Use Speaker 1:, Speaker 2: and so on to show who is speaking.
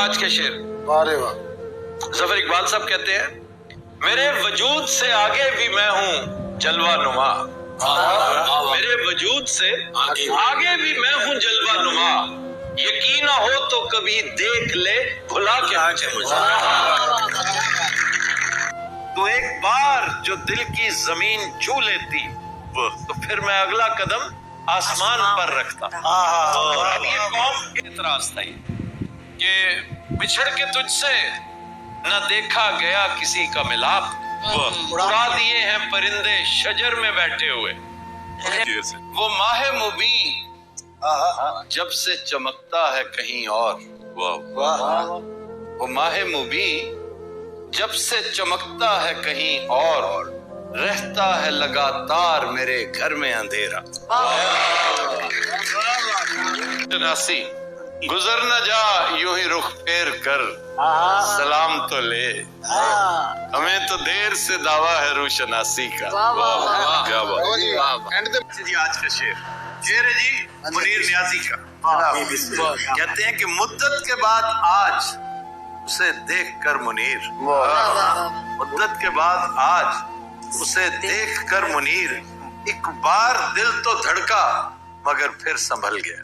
Speaker 1: آج کے شعر.
Speaker 2: ارے واہ.
Speaker 1: ظفر اقبال صاحب کہتے ہیں میرے وجود سے آگے بھی میں ہوں جلوہ نما. میرے وجود سے آگے بھی میں ہوں جلوہ نما. یقین نہ ہو تو کبھی دیکھ لے بھلا کیا مجھے. تو ایک بار جو دل کی زمین چھو لیتی تو پھر میں اگلا قدم آسمان پر رکھتا. اب یہ قوم کے اعتراض تھا کہ بچھڑ کے تجھ سے نہ دیکھا گیا کسی کا ملاپ. اڑا دیے ہیں پرندے شجر میں بیٹھے ہوئے. وہ ماہ مبین جب سے چمکتا ہے کہیں اور. وہ ماہ مبین جب سے چمکتا ہے کہیں اور رہتا ہے لگاتار میرے گھر میں اندھیرا. شناسی گزر نہ جا یوں ہی رخ پھیر کر سلام تو لے. ہمیں تو دیر سے دعویٰ ہے روشناسی کا. کیا بات جی. آج کا شعر ہے جی منیر نیازی کا. کہتے ہیں کہ مدت کے بعد آج اسے دیکھ کر منیر. مدت کے بعد آج اسے دیکھ کر منیر ایک بار دل تو دھڑکا مگر پھر سنبھل گیا.